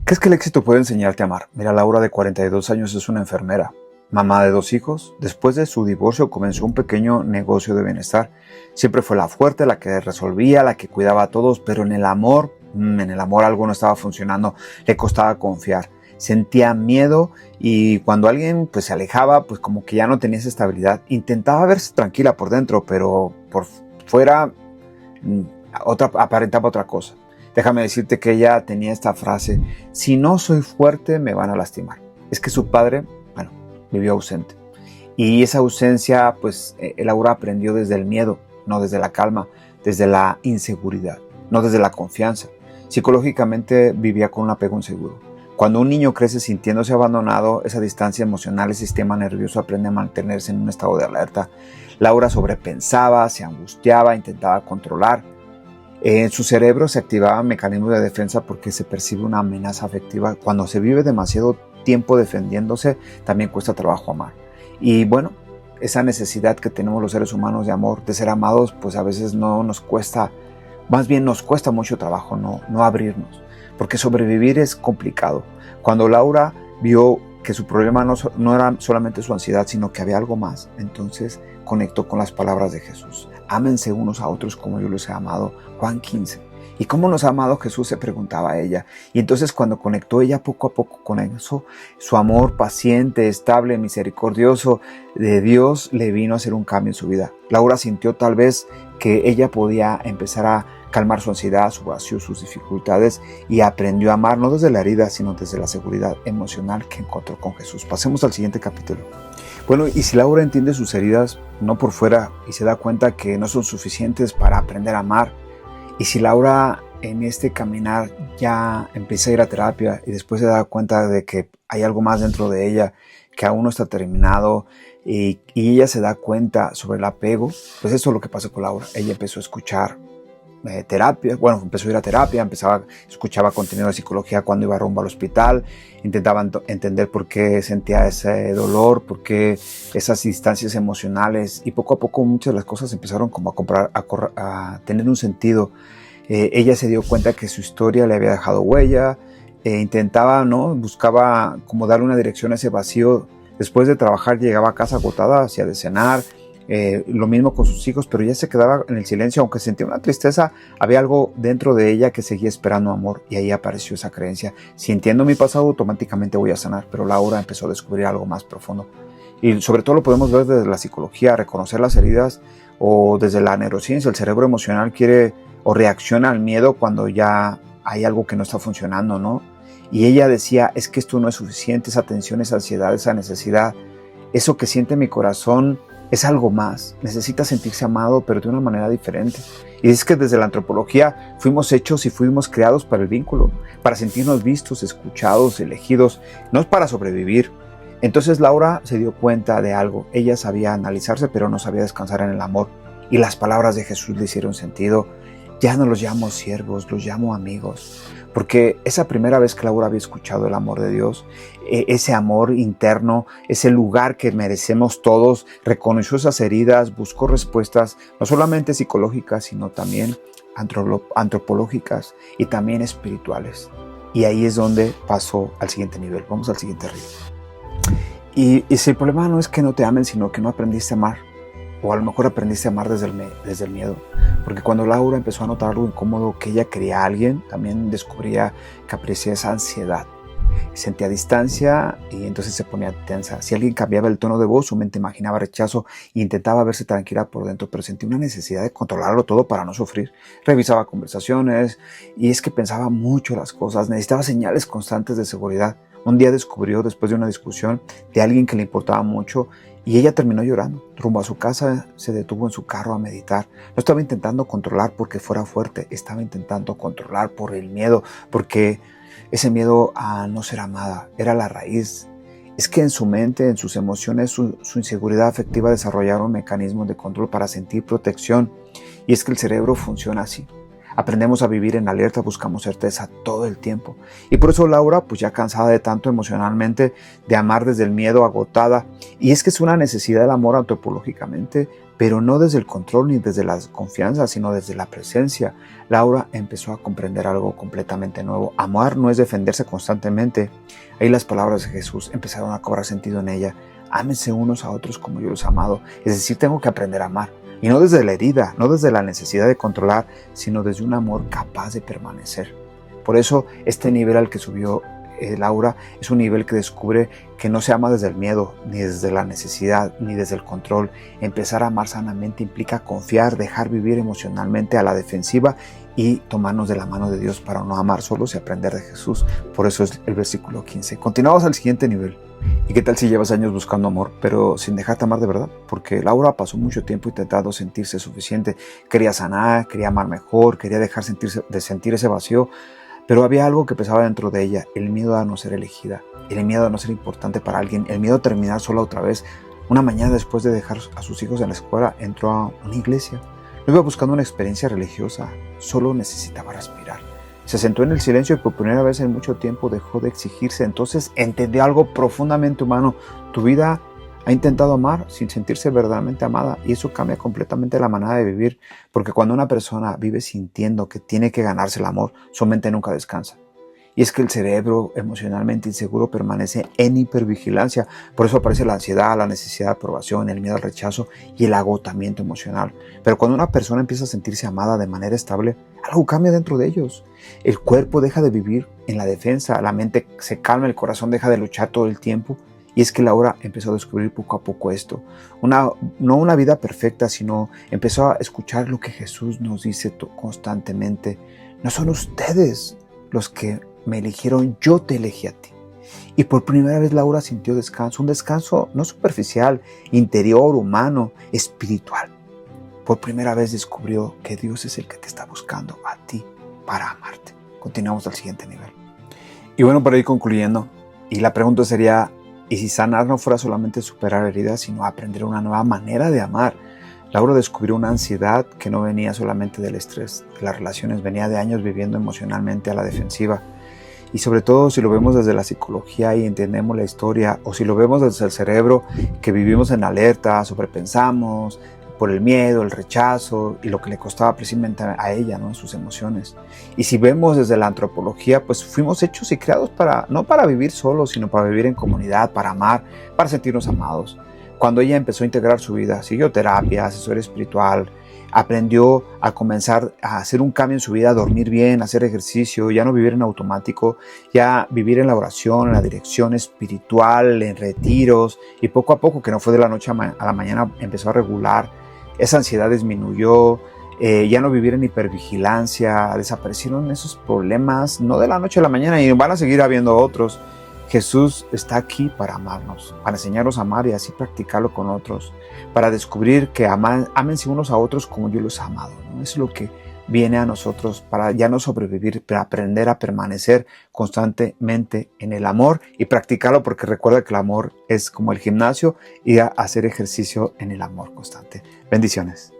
¿Crees que el éxito puede enseñarte a amar? Mira, Laura, de 42 años, es una enfermera, mamá de 2 hijos. Después de su divorcio comenzó un pequeño negocio de bienestar. Siempre fue la fuerte, la que resolvía, la que cuidaba a todos, pero en el amor algo no estaba funcionando. Le costaba confiar. Sentía miedo y cuando alguien se alejaba, pues como que ya no tenía esa estabilidad. Intentaba verse tranquila por dentro, pero por fuera mm, aparentaba otra cosa. Déjame decirte que ella tenía esta frase: si no soy fuerte me van a lastimar. Es que su padre, vivió ausente. Y esa ausencia, Laura aprendió desde el miedo, no desde la calma, desde la inseguridad, no desde la confianza. Psicológicamente vivía con un apego inseguro. Cuando un niño crece sintiéndose abandonado, esa distancia emocional, el sistema nervioso aprende a mantenerse en un estado de alerta. Laura sobrepensaba, se angustiaba, intentaba controlar. En su cerebro se activaban mecanismos de defensa porque se percibe una amenaza afectiva. Cuando se vive demasiado tiempo defendiéndose, también cuesta trabajo amar. Y esa necesidad que tenemos los seres humanos de amor, de ser amados, a veces no nos cuesta, más bien nos cuesta mucho trabajo no abrirnos, porque sobrevivir es complicado. Cuando Laura vio que su problema no era solamente su ansiedad, sino que había algo más, entonces conectó con las palabras de Jesús. Ámense unos a otros como yo los he amado. Juan 15. ¿Y cómo nos ha amado Jesús?, se preguntaba ella. Y entonces cuando conectó ella poco a poco con eso, su amor paciente, estable, misericordioso de Dios le vino a hacer un cambio en su vida. Laura sintió tal vez que ella podía empezar a calmar su ansiedad, su vacío, sus dificultades, y aprendió a amar no desde la herida, sino desde la seguridad emocional que encontró con Jesús. Pasemos al siguiente capítulo. Y si Laura entiende sus heridas, no por fuera, y se da cuenta que no son suficientes para aprender a amar, y si Laura en este caminar ya empieza a ir a terapia y después se da cuenta de que hay algo más dentro de ella que aún no está terminado, y ella se da cuenta sobre el apego, eso es lo que pasó con Laura. Ella empezó a escuchar terapia, empezó a ir a terapia, escuchaba contenido de psicología cuando iba rumbo al hospital, intentaba entender por qué sentía ese dolor, por qué esas distancias emocionales, y poco a poco muchas de las cosas empezaron como a tener un sentido. Ella se dio cuenta que su historia le había dejado huella, buscaba como darle una dirección a ese vacío. Después de trabajar llegaba a casa agotada, hacía de cenar, lo mismo con sus hijos, pero ella se quedaba en el silencio. Aunque sentía una tristeza, había algo dentro de ella que seguía esperando amor, y ahí apareció esa creencia: si entiendo mi pasado, automáticamente voy a sanar. Pero Laura empezó a descubrir algo más profundo, y sobre todo lo podemos ver desde la psicología, reconocer las heridas, o desde la neurociencia. El cerebro emocional quiere o reacciona al miedo cuando ya hay algo que no está funcionando, ¿no? Y ella decía: es que esto no es suficiente, esa tensión, esa ansiedad, esa necesidad, eso que siente mi corazón es algo más. Necesita sentirse amado, pero de una manera diferente. Y es que desde la antropología fuimos hechos y fuimos creados para el vínculo, para sentirnos vistos, escuchados, elegidos, no es para sobrevivir. Entonces Laura se dio cuenta de algo. Ella sabía analizarse, pero no sabía descansar en el amor. Y las palabras de Jesús le hicieron sentido. Ya no los llamo siervos, los llamo amigos. Porque esa primera vez que Laura había escuchado el amor de Dios, ese amor interno, ese lugar que merecemos todos, reconoció esas heridas, buscó respuestas, no solamente psicológicas, sino también antropológicas y también espirituales. Y ahí es donde pasó al siguiente nivel. Vamos al siguiente río. Y si el problema no es que no te amen, sino que no aprendiste a amar, o a lo mejor aprendiste a amar desde el miedo. Porque cuando Laura empezó a notar algo incómodo, que ella quería a alguien, también descubría que apreciaba esa ansiedad. Sentía distancia y entonces se ponía tensa. Si alguien cambiaba el tono de voz, su mente imaginaba rechazo e intentaba verse tranquila por dentro, pero sentía una necesidad de controlarlo todo para no sufrir. Revisaba conversaciones, y es que pensaba mucho las cosas, necesitaba señales constantes de seguridad. Un día descubrió, después de una discusión de alguien que le importaba mucho, y ella terminó llorando. Rumbo a su casa se detuvo en su carro a meditar. No estaba intentando controlar porque fuera fuerte, estaba intentando controlar por el miedo, porque ese miedo a no ser amada era la raíz. Es que en su mente, en sus emociones, su inseguridad afectiva desarrollaron mecanismos de control para sentir protección. Y es que el cerebro funciona así. Aprendemos a vivir en alerta, buscamos certeza todo el tiempo. Y por eso Laura, pues ya cansada de tanto emocionalmente, de amar desde el miedo, agotada. Y es que es una necesidad del amor antropológicamente, pero no desde el control ni desde la confianza, sino desde la presencia. Laura empezó a comprender algo completamente nuevo. Amar no es defenderse constantemente. Ahí las palabras de Jesús empezaron a cobrar sentido en ella. Ámense unos a otros como yo los he amado. Es decir, tengo que aprender a amar. Y no desde la herida, no desde la necesidad de controlar, sino desde un amor capaz de permanecer. Por eso, este nivel al que subió Laura es un nivel que descubre que no se ama desde el miedo, ni desde la necesidad, ni desde el control. Empezar a amar sanamente implica confiar, dejar vivir emocionalmente a la defensiva y tomarnos de la mano de Dios para no amar solos y aprender de Jesús. Por eso es el versículo 15. Continuamos al siguiente nivel. ¿Y qué tal si llevas años buscando amor, pero sin dejarte amar de verdad? Porque Laura pasó mucho tiempo intentando sentirse suficiente. Quería sanar, quería amar mejor, quería dejar de sentir ese vacío. Pero había algo que pesaba dentro de ella, el miedo a no ser elegida, el miedo a no ser importante para alguien, el miedo a terminar sola otra vez. Una mañana después de dejar a sus hijos en la escuela, entró a una iglesia. No iba buscando una experiencia religiosa, solo necesitaba respirar. Se sentó en el silencio y por primera vez en mucho tiempo dejó de exigirse. Entonces entendió algo profundamente humano. Tu vida ha intentado amar sin sentirse verdaderamente amada, y eso cambia completamente la manera de vivir, porque cuando una persona vive sintiendo que tiene que ganarse el amor, su mente nunca descansa. Y es que el cerebro emocionalmente inseguro permanece en hipervigilancia. Por eso aparece la ansiedad, la necesidad de aprobación, el miedo al rechazo y el agotamiento emocional. Pero cuando una persona empieza a sentirse amada de manera estable, algo cambia dentro de ellos. El cuerpo deja de vivir en la defensa, la mente se calma, el corazón deja de luchar todo el tiempo. Y es que Laura empezó a descubrir poco a poco esto. No una vida perfecta, sino empezó a escuchar lo que Jesús nos dice constantemente. No son ustedes los que me eligieron, yo te elegí a ti. Y por primera vez Laura sintió descanso, un descanso no superficial, interior, humano, espiritual. Por primera vez descubrió que Dios es el que te está buscando a ti para amarte. Continuamos al siguiente nivel. Y bueno, para ir concluyendo, y la pregunta sería, ¿y si sanar no fuera solamente superar heridas, sino aprender una nueva manera de amar? Laura descubrió una ansiedad que no venía solamente del estrés de las relaciones, venía de años viviendo emocionalmente a la defensiva. Y sobre todo si lo vemos desde la psicología y entendemos la historia, o si lo vemos desde el cerebro, que vivimos en alerta, sobrepensamos por el miedo, el rechazo y lo que le costaba precisamente a ella, ¿no?, en sus emociones. Y si vemos desde la antropología, pues fuimos hechos y creados no para vivir solos, sino para vivir en comunidad, para amar, para sentirnos amados. Cuando ella empezó a integrar su vida, siguió terapia, asesoría espiritual, aprendió a comenzar a hacer un cambio en su vida, a dormir bien, a hacer ejercicio, ya no vivir en automático, ya vivir en la oración, en la dirección espiritual, en retiros, y poco a poco, que no fue de la noche a la mañana, empezó a regular. Esa ansiedad disminuyó, ya no vivir en hipervigilancia, desaparecieron esos problemas, no de la noche a la mañana, y van a seguir habiendo otros. Jesús está aquí para amarnos, para enseñarnos a amar y así practicarlo con otros, para descubrir que ámense unos a otros como yo los he amado, ¿no? Eso es lo que viene a nosotros para ya no sobrevivir, para aprender a permanecer constantemente en el amor y practicarlo, porque recuerda que el amor es como el gimnasio y a hacer ejercicio en el amor constante. Bendiciones.